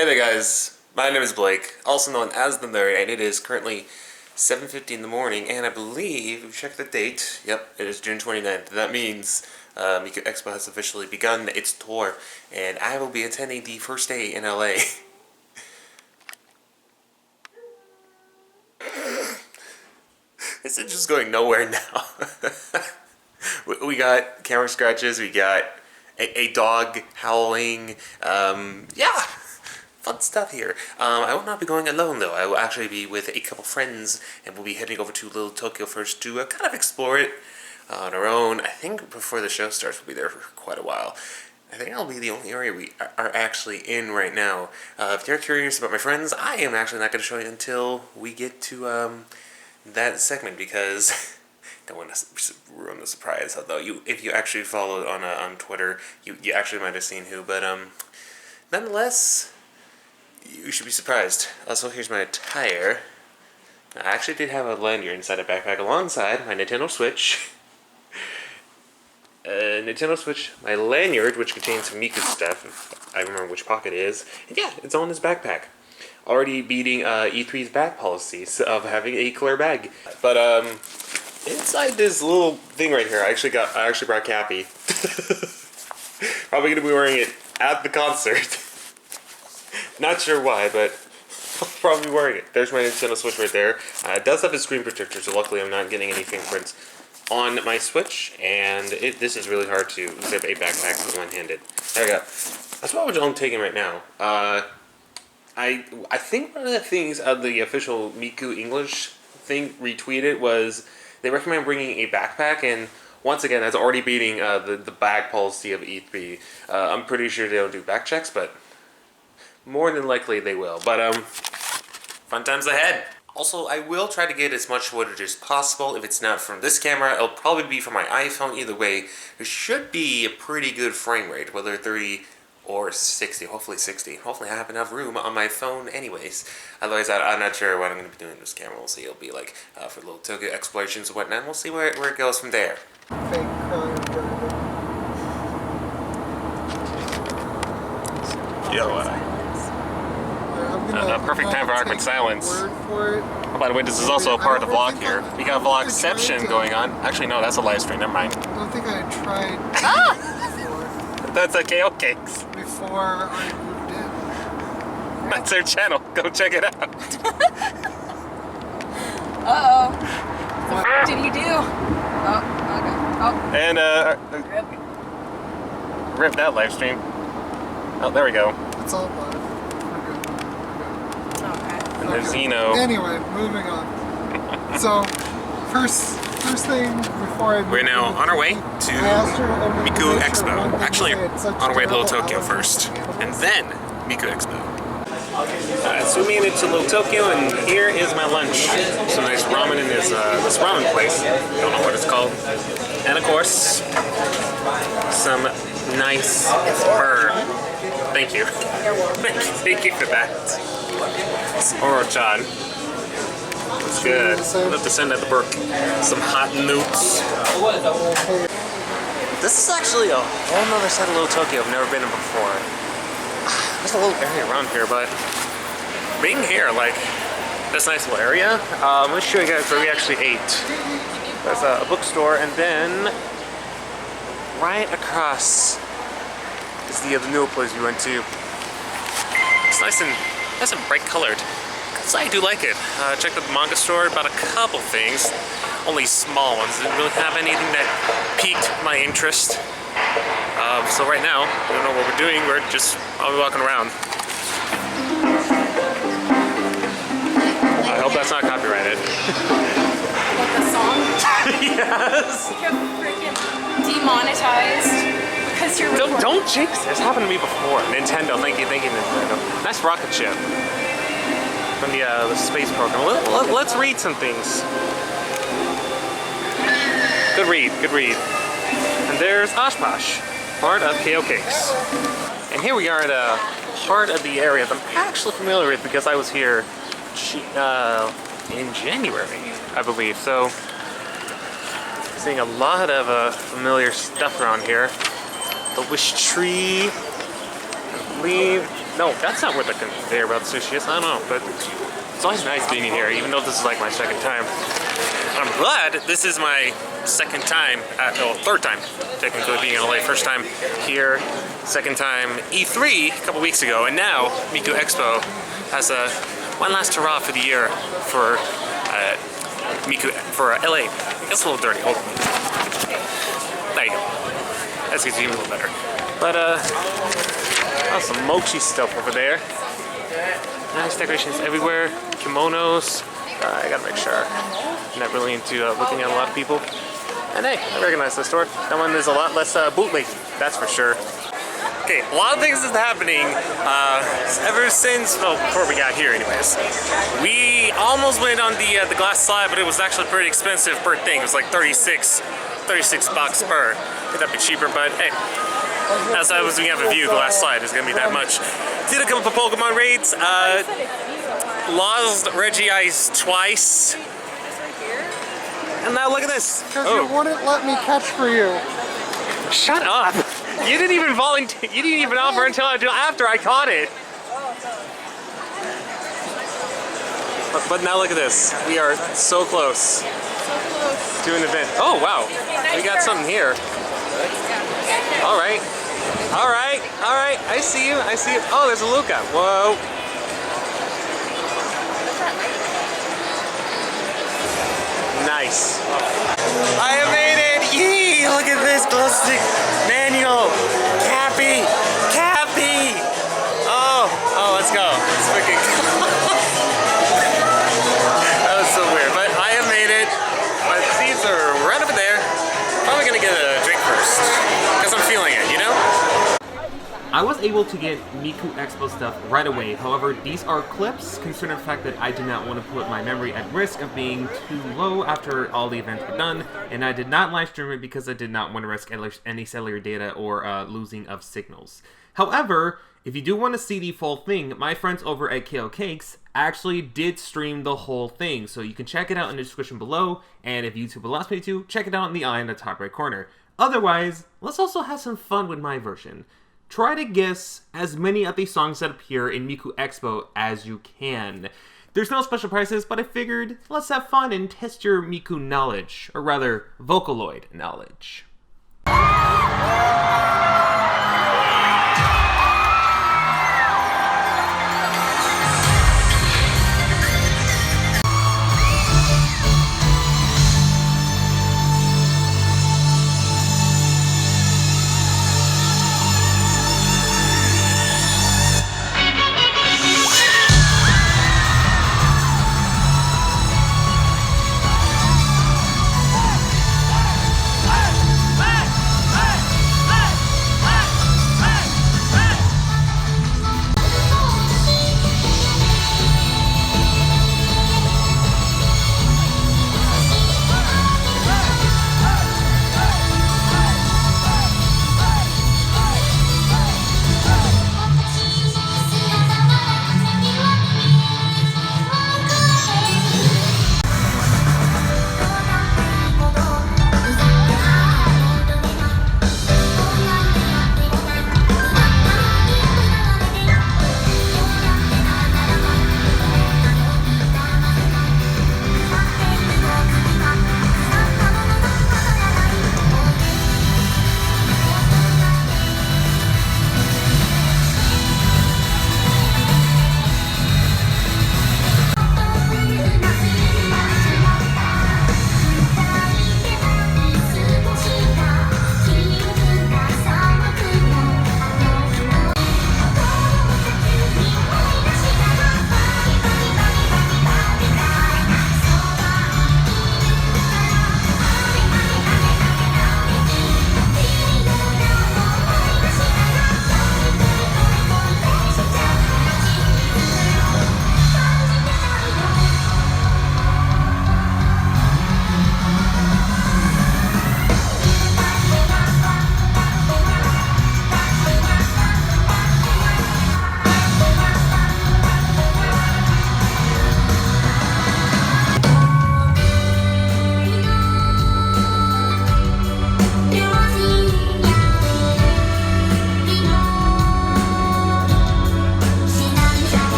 Hey there guys, my name is Blake, also known as The Nerd, and it is currently 7:50 in the morning, and I believe, if you check the date, yep, it is June 29th. That means Miku Expo has officially begun its tour, and I will be attending the first day in LA. It's just going nowhere now. We got camera scratches, we got a dog howling, yeah, fun stuff here. I will not be going alone though. I will actually be with a couple friends, and we'll be heading over to Little Tokyo first to kind of explore it on our own. I think before the show starts, we'll be there for quite a while. I think that'll be the only area we are actually in right now. If you're curious about my friends, I am actually not going to show you until we get to that segment, because don't want to ruin the surprise. Although if you actually followed on Twitter, you actually might have seen who. But nonetheless, you should be surprised. Also, here's my attire. I actually did have a lanyard inside a backpack alongside my Nintendo Switch. My lanyard, which contains some Miku stuff, if I remember which pocket it is. And yeah, it's all in this backpack. Already beating E3's bag policies of having a clear bag. But inside this little thing right here, I actually brought Cappy. Probably gonna be wearing it at the concert. Not sure why, but I'll probably be wearing it. There's my Nintendo Switch right there. It does have a screen protector, so luckily I'm not getting any fingerprints on my Switch, and this is really hard to zip a backpack with one-handed. There we go. That's what I'm taking right now. I think one of the things the official Miku English thing retweeted was they recommend bringing a backpack, and once again, that's already beating the bag policy of E3. I'm pretty sure they don't do back checks, but more than likely they will. But fun times ahead. Also, I will try to get as much footage as possible. If it's not from this camera, it'll probably be from my iPhone. Either way, there should be a pretty good frame rate, whether 30 or 60, hopefully 60. Hopefully I have enough room on my phone anyways. Otherwise, I'm not sure what I'm going to be doing with this camera. We'll see. It'll be like for little Tokyo explorations and whatnot. We'll see where it goes from there. Yo, perfect time for awkward silence. Oh, by the way, this is also a part of the vlog here. We got vlogception going on. Actually, no, that's a live stream. Never mind. I don't think I tried before. That's a KO Cakes. Before I moved in. That's their channel. Go check it out. Uh-oh. What did you do? Oh, okay. Oh. And, rip that live stream. Oh, there we go. It's all live. Okay. And there's Zeno. Anyway, moving on. So, first thing before I we're now on our way to Miku Expo. Actually, on our way to Little Tokyo first, and then Miku Expo. So we made it to Little Tokyo, and here is my lunch. Some nice ramen in this ramen place. Don't know what it's called. And of course, some nice burr. Thank you. Thank you for that. Oro-chan. It's good. We'll have to send out the Burke some hot notes. This is actually a whole nother side of Little Tokyo I've never been in before. There's a little area around here, but being here, like this nice little area, I'm going to show you guys where we actually ate. There's a bookstore, and then right across is the new place we went to. It's nice and bright colored. So I do like it. Checked out the manga store, bought a couple things, only small ones. Didn't really have anything that piqued my interest. So right now, I don't know what we're doing. I'll be walking around. I hope that's not copyrighted. Like the song? Yes. You're freaking demonetized because you're recording. Don't jinx it. It's happened to me before. Nintendo, thank you, Nintendo. Nice rocket ship from the space program. Let's read some things. Good read. And there's Oshkosh, part of KO Cakes. And here we are at a part of the area that I'm actually familiar with because I was here in January, I believe. So, seeing a lot of familiar stuff around here. The wish tree, I believe. No, that's not where the conveyor belt sushi is. I don't know, but it's always nice being in here, even though this is like my second time. I'm glad this is my second time, third time technically being in LA. First time here, second time E3 a couple weeks ago, and now Miku Expo has one last hurrah for the year for LA. It's a little dirty. Hold on. There you go. That's gets even a little better. But some mochi stuff over there. Nice decorations everywhere. Kimonos. I gotta make sure. I'm not really into looking at a lot of people. And hey, I recognize this store. That one is a lot less bootleg, that's for sure. Okay, a lot of things is happening ever since, well, before we got here anyways. We almost went on the glass slide, but it was actually pretty expensive per thing. It was like 36 bucks per. That'd be cheaper, but hey. As I was doing have a view, glass slide is gonna be that much. Did a couple of Pokemon raids. Lost Reggie Ice twice. And now look at this. Because you wouldn't let me catch for you. Shut up. You didn't even volunteer. You didn't even offer until after I caught it. But now look at this. We are so close to an event. Oh wow. We got something here. All right. All right. All right. I see you. I see you. Oh, there's a Luca. Whoa. Nice. I have made it! Yee! Look at this glow stick manual! Cappy! Cappy! Oh, let's go. Let's freaking go. That was so weird, but I have made it. My seats are right over there. Probably gonna get a drink first, because I'm feeling it, you know? I was able to get Miku Expo stuff right away. However, these are clips concerning the fact that I did not want to put my memory at risk of being too low after all the events were done, and I did not live stream it because I did not want to risk any cellular data or losing of signals. However, if you do want to see the full thing, my friends over at KO Cakes actually did stream the whole thing, so you can check it out in the description below, and if YouTube allows me to, check it out in the eye in the top right corner. Otherwise, let's also have some fun with my version. Try to guess as many of the songs that appear in Miku Expo as you can. There's no special prizes, but I figured let's have fun and test your Miku knowledge, or rather, Vocaloid knowledge.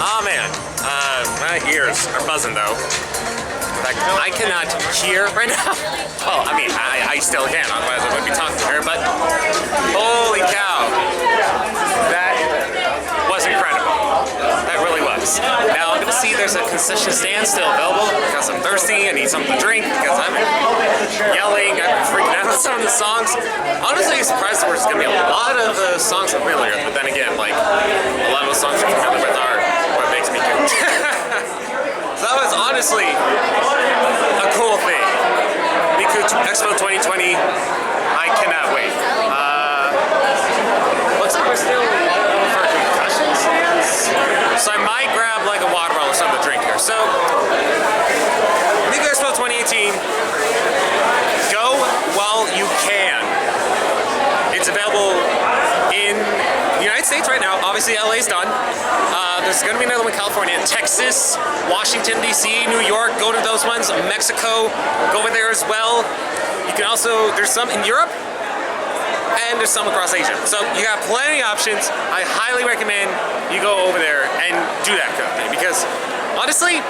Oh man, my ears are buzzing though. In fact, I cannot hear right now. Well, I mean, I still can, otherwise I wouldn't be talking to her, but holy cow. That was incredible. That really was. Now I'm gonna see there's a concession stand still available because I'm thirsty, I need something to drink because I'm yelling, I'm freaking out on some of the songs. Honestly, I'm surprised there's gonna be a lot of songs I'm familiar with, but then again, like, a lot of the songs I'm familiar with are what makes me do. So that was honestly a cool thing. Miku Expo 2020, I cannot wait. Looks like we're still for concussion stands, so I might grab like a water bottle or something to drink here. So, Miku Expo 2018, go while you can. It's available in the United States right now. Obviously, LA's done. There's going to be another one in California, Texas, Washington, D.C., New York. Go to those ones. Mexico, go over there as well. You can also, there's some in Europe, and there's some across Asia. So you got plenty of options. I highly recommend you go over there and do that kind of thing because honestly,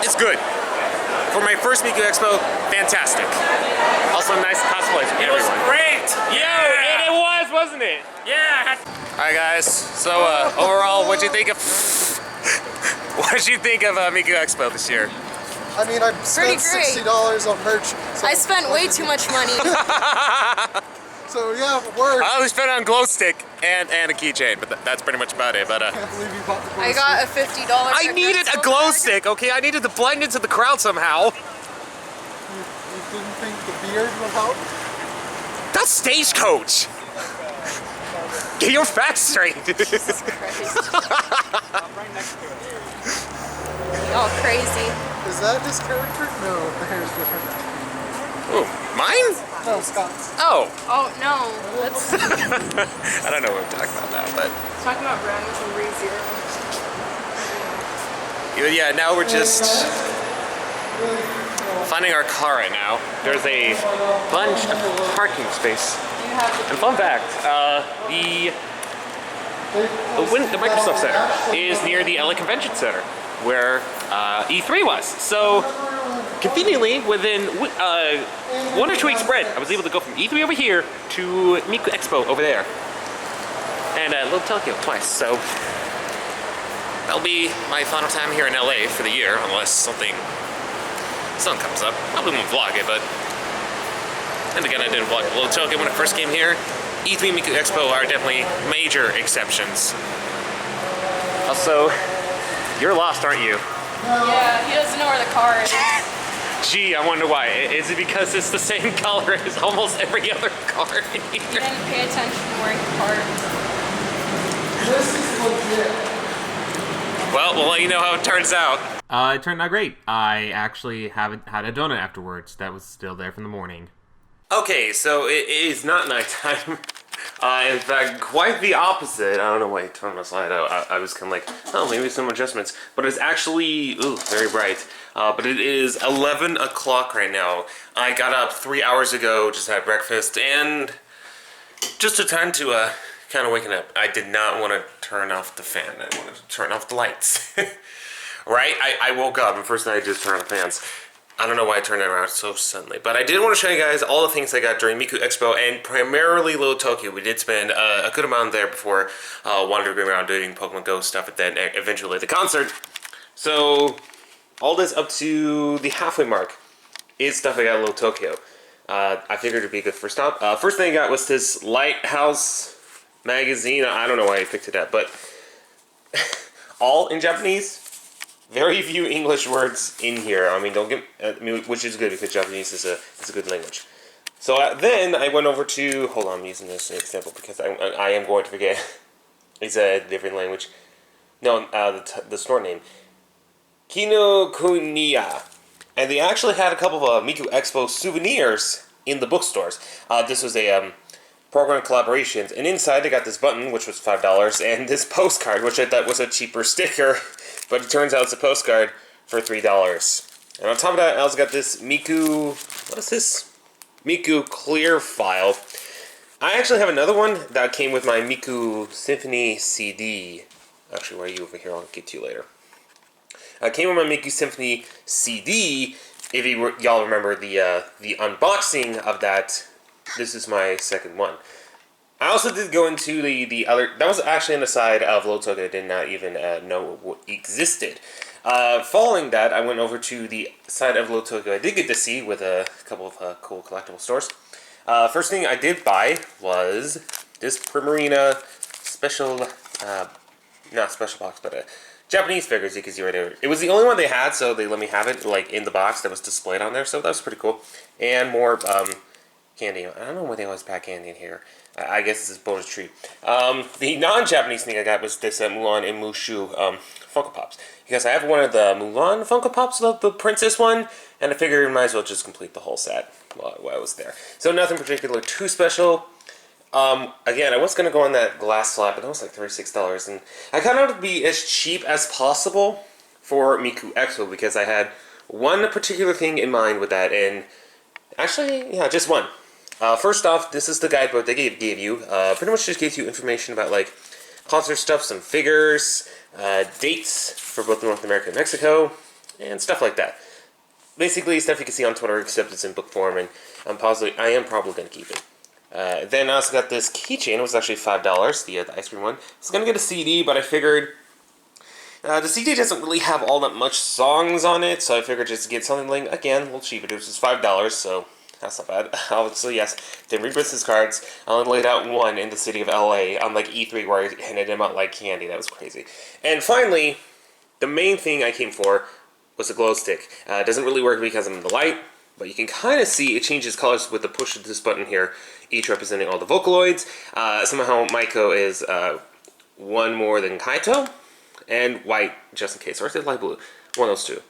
it's good. For my first Miku Expo, fantastic. Also nice cosplays from everyone. It was great! Yeah, and it was, wasn't it? Yeah! Alright guys, so overall, what'd you think of Miku Expo this year? I mean, I spent Pretty great. $60 on merch. So I spent way too much money. So yeah, it worked. I only spent on glow stick and a keychain, but that's pretty much about it. But I can't believe you bought the I got a $50. I needed a glow stick, okay? I needed to blend into the crowd somehow. You didn't think the beard would help? That's Stagecoach. Get your facts straight. Jesus Christ. Y'all crazy. Is that his character? No, the hair's different. Ooh, mine? No, Scott's. Oh. Oh no. That's I don't know what I'm talking about now, but talking about Brandon from ReZero. yeah, now we're just finding our car right now. There's a bunch of parking space. And fun fact, the Microsoft Center is near the LA Convention Center, where E3 was. So, conveniently, within 1 or 2 weeks spread, I was able to go from E3 over here to Miku Expo over there. And Little Tokyo twice, so that'll be my final time here in LA for the year, unless something comes up. Probably won't vlog it, but and again, I didn't vlog Little Tokyo when I first came here. E3 Miku Expo are definitely major exceptions. Also, you're lost, aren't you? Yeah, he doesn't know where the car is. Gee, I wonder why. Is it because it's the same color as almost every other car in He here? didn't pay attention to where the car is. This is legit. Well, we'll let you know how it turns out. It turned out great. I actually haven't had a donut afterwards. That was still there from the morning. Okay, so it is not nighttime. In fact, quite the opposite. I don't know why I turned my slide out. I was kind of like, oh, maybe some adjustments. But it's actually, very bright. But it is 11 o'clock right now. I got up 3 hours ago, just had breakfast, and just took time to kind of waking up. I did not want to turn off the fan. I wanted to turn off the lights. Right? I woke up, and first thing I did is turn on the fans. I don't know why I turned it around so suddenly, but I did want to show you guys all the things I got during Miku Expo and primarily Little Tokyo. We did spend a good amount there before wandering around doing Pokemon Go stuff and then eventually the concert. So all this up to the halfway mark is stuff I got at Little Tokyo. I figured it'd be a good first stop. First thing I got was this Lighthouse magazine. I don't know why I picked it up, but all in Japanese. Very few English words in here. I mean, which is good because Japanese is a good language. So then I went over to, hold on, I'm using this example because I am going to forget. It's a different language. No, the store name. Kinokuniya. And they actually had a couple of Miku Expo souvenirs in the bookstores. This was a program collaborations, and inside they got this button, which was $5, and this postcard, which I thought was a cheaper sticker. But it turns out it's a postcard for $3. And on top of that, I also got this Miku, what is this? Miku clear file. I actually have another one that came with my Miku Symphony CD. Actually, where are you over here? I'll get to you later. Came with my Miku Symphony CD. If y'all remember the unboxing of that, this is my second one. I also did go into the other. That was actually on the side of Lotok I did not even know what existed. Following that, I went over to the side of Lotok I did get to see with a couple of cool collectible stores. First thing I did buy was this Primarina special, not special box, but Japanese figures. You can see right there. It was the only one they had, so they let me have it like in the box that was displayed on there. So that was pretty cool. And more candy. I don't know why they always pack candy in here. I guess this is bonus treat. The non-Japanese thing I got was this Mulan and Mushu Funko Pops. Because I have one of the Mulan Funko Pops, the princess one, and I figured I might as well just complete the whole set while I was there. So nothing particular too special. Again, I was going to go on that glass slab, but that was like $36. And I kind of wanted to be as cheap as possible for Miku Expo because I had one particular thing in mind with that. And actually, yeah, just one. First off, this is the guidebook they gave you. Pretty much just gives you information about like concert stuff, some figures, dates for both North America and Mexico, and stuff like that. Basically, stuff you can see on Twitter, except it's in book form, and I am probably going to keep it. Then I also got this keychain. It was actually $5, the ice cream one. I was going to get a CD, but I figured the CD doesn't really have all that much songs on it, so I figured just get something like, again, a little cheaper. It was just $5, so that's not bad. So yes, did read business cards. I only laid out one in the city of LA on like E3 where I handed them out like candy. That was crazy. And finally, the main thing I came for was a glow stick. It doesn't really work because I'm in the light, but you can kind of see it changes colors with the push of this button here, each representing all the Vocaloids. Somehow Maiko is one more than Kaito, and white, just in case. Or is it light blue? One of those two.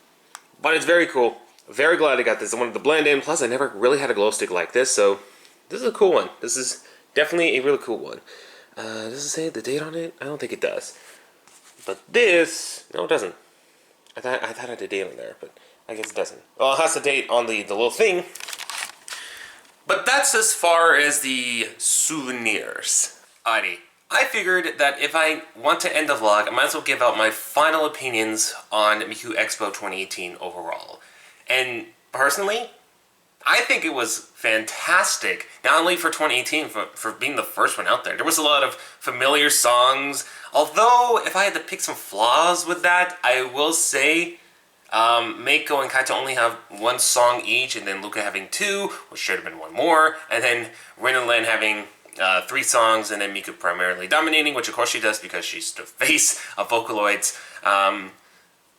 But it's very cool. Very glad I got this. I wanted to blend in. Plus, I never really had a glow stick like this, so this is a cool one. This is definitely a really cool one. Does it say the date on it? I don't think it does. But this, no, it doesn't. I thought it had a date on there, but I guess it doesn't. Well, it has the date on the little thing. But that's as far as the souvenirs. Alrighty. I figured that if I want to end the vlog, I might as well give out my final opinions on Miku Expo 2018 overall. And personally, I think it was fantastic. Not only for 2018, for being the first one out there. There was a lot of familiar songs. Although, if I had to pick some flaws with that, I will say Meiko and Kaito only have one song each, and then Luca having two, which should have been one more, and then Rin and Len having 3 songs, and then Miku primarily dominating, which of course she does because she's the face of Vocaloids.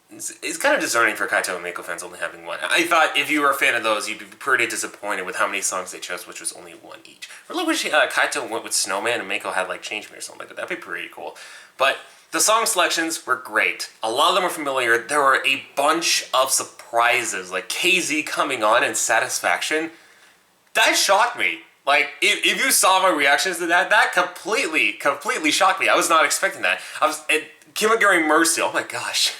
It's kind of discerning for Kaito and Meiko fans only having one. I thought if you were a fan of those, you'd be pretty disappointed with how many songs they chose, which was only one each. I really wish Kaito went with Snowman and Meiko had like Change Me or something like that. That'd be pretty cool. But the song selections were great. A lot of them were familiar. There were a bunch of surprises, like KZ coming on and Satisfaction. That shocked me. Like, if you saw my reactions to that, that completely shocked me. I was not expecting that. Kimagure Mercy, oh my gosh.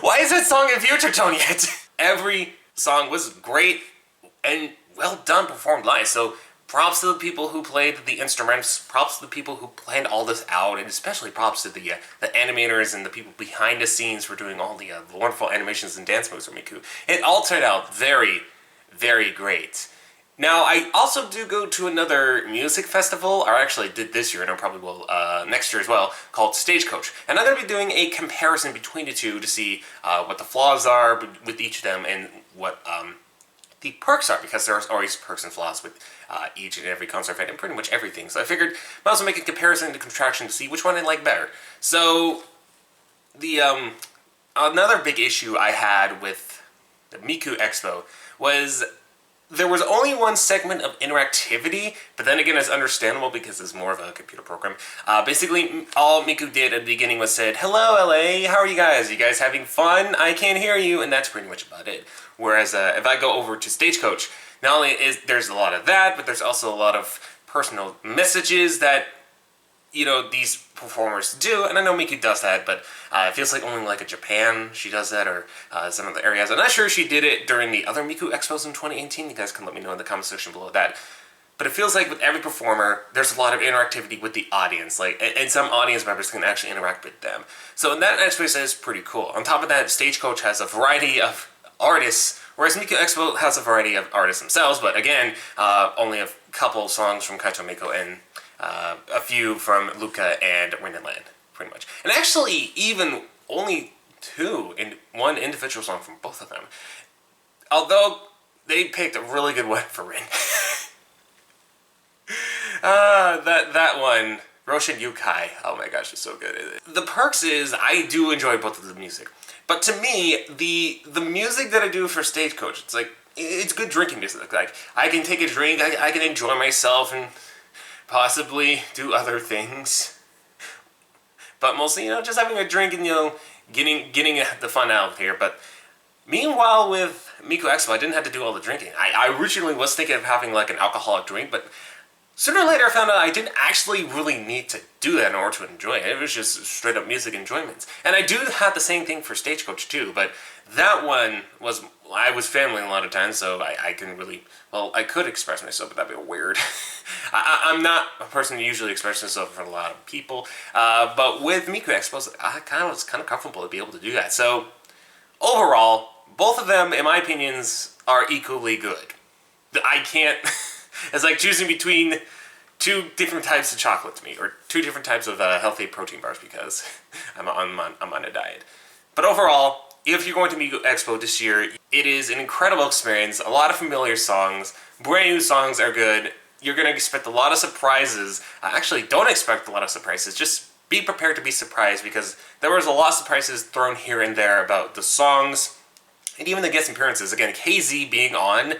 Why is that song in Future Tone yet? Every song was great and well done, performed live. So props to the people who played the instruments, props to the people who planned all this out, and especially props to the animators and the people behind the scenes for doing all the wonderful animations and dance moves for Miku. It all turned out very, very great. Now, I also do go to another music festival, or actually did this year, and I probably will next year as well, called Stagecoach. And I'm going to be doing a comparison between the two to see what the flaws are with each of them and what the perks are, because there's always perks and flaws with each and every concert event and pretty much everything. So I figured I might as well make a comparison and contraction to see which one I like better. So, the another big issue I had with the Miku Expo was there was only one segment of interactivity, but then again, it's understandable because it's more of a computer program. Basically, all Miku did at the beginning was said, "Hello, LA, how are you guys? You guys having fun? I can't hear you," and that's pretty much about it. Whereas if I go over to Stagecoach, not only is there's a lot of that, but there's also a lot of personal messages that, you know, these performers do, and I know Miku does that, but it feels like only like in Japan she does that, or some other areas. I'm not sure if she did it during the other Miku Expos in 2018. You guys can let me know in the comment section below that. But it feels like with every performer, there's a lot of interactivity with the audience, like, and some audience members can actually interact with them. So in that aspect, is pretty cool. On top of that, Stagecoach has a variety of artists, whereas Miku Expo has a variety of artists themselves, but again, only a couple songs from Kaito Miko and a few from Luca and Winterland, pretty much. And actually, even only one individual song from both of them. Although, they picked a really good one for Rin. That one, Roshin Yukai, oh my gosh, it's so good. The perks is, I do enjoy both of the music. But to me, the music that I do for Stagecoach, it's like, it's good drinking music. Like, I can take a drink, I can enjoy myself and possibly do other things. But mostly, just having a drink and, getting the fun out here. But meanwhile, with Miku Expo, I didn't have to do all the drinking. I originally was thinking of having like an alcoholic drink, but sooner or later I found out I didn't actually really need to do that in order to enjoy it. It was just straight up music enjoyments. And I do have the same thing for Stagecoach too, but that one was, I was fambling a lot of times, so I can really, well, I could express myself, but that'd be weird. I'm not a person who usually expresses myself in front of a lot of people, but with Miku Expo, I was kind of comfortable to be able to do that. So overall, both of them, in my opinions, are equally good. I can't, it's like choosing between two different types of chocolate to me, or two different types of healthy protein bars, because I'm on a diet. But overall, if you're going to Miku Expo this year, it is an incredible experience. A lot of familiar songs, brand new songs are good. You're going to expect a lot of surprises. Actually, don't expect a lot of surprises. Just be prepared to be surprised, because there was a lot of surprises thrown here and there about the songs and even the guest appearances. Again, KZ being on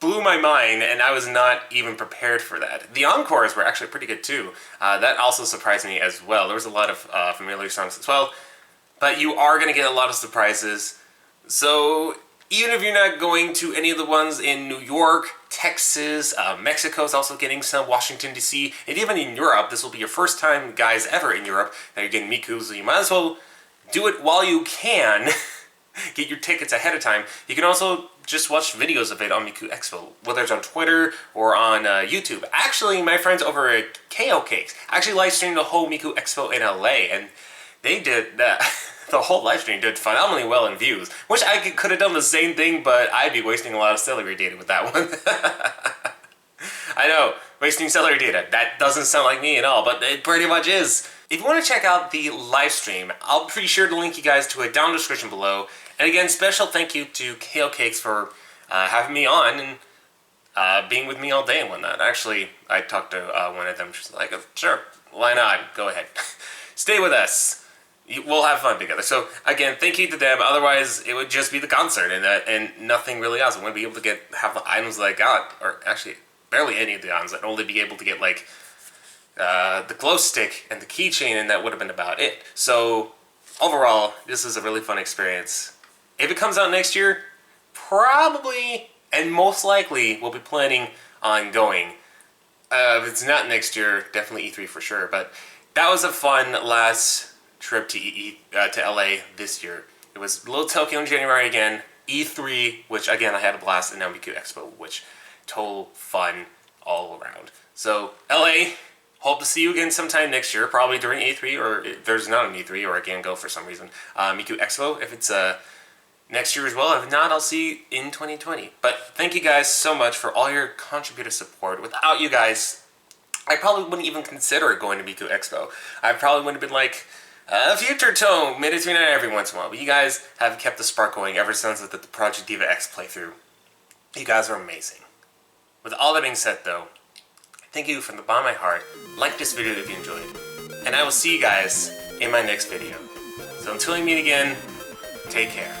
blew my mind, and I was not even prepared for that. The encores were actually pretty good too. That also surprised me as well. There was a lot of familiar songs as well, but you are going to get a lot of surprises. So even if you're not going to any of the ones in New York, Texas, Mexico's also getting some, Washington DC, and even in Europe, this will be your first time, guys, ever in Europe that you're getting Miku, so you might as well do it while you can. Get your tickets ahead of time. You can also just watch videos of it on Miku Expo, whether it's on Twitter or on YouTube. Actually, my friends over at KO Cakes actually live streamed the whole Miku Expo in LA, and they did that. The whole live stream did phenomenally well in views. Wish I could have done the same thing, but I'd be wasting a lot of celery data with that one. I know, wasting celery data. That doesn't sound like me at all, but it pretty much is. If you want to check out the live stream, I'll be sure to link you guys to it down in the description below. And again, special thank you to KO Cakes for having me on and being with me all day and whatnot. Actually, I talked to one of them. She's like, sure, why not? Go ahead. Stay with us. We'll have fun together. So again, thank you to them. Otherwise, it would just be the concert and nothing really else. I wouldn't be able to have the items that I got, or actually barely any of the items. I'd only be able to get like the glow stick and the keychain, and that would have been about it. So overall, this is a really fun experience. If it comes out next year, probably and most likely we'll be planning on going. If it's not next year, definitely E3 for sure. But that was a fun last trip to LA this year. It was Little Tokyo in January again, E3, which again I had a blast, and now Miku Expo, which total fun all around. So LA, hope to see you again sometime next year, probably during E3, or if there's not an E3 or I can't go for some reason. Miku Expo, if it's next year as well. If not, I'll see you in 2020. But thank you guys so much for all your contributor support. Without you guys, I probably wouldn't even consider going to Miku Expo. I probably would have been like a future tone, mid-3 every once in a while. But you guys have kept the spark going ever since the Project Diva X playthrough. You guys are amazing. With all that being said though, thank you from the bottom of my heart. Like this video if you enjoyed. And I will see you guys in my next video. So until we meet again, take care.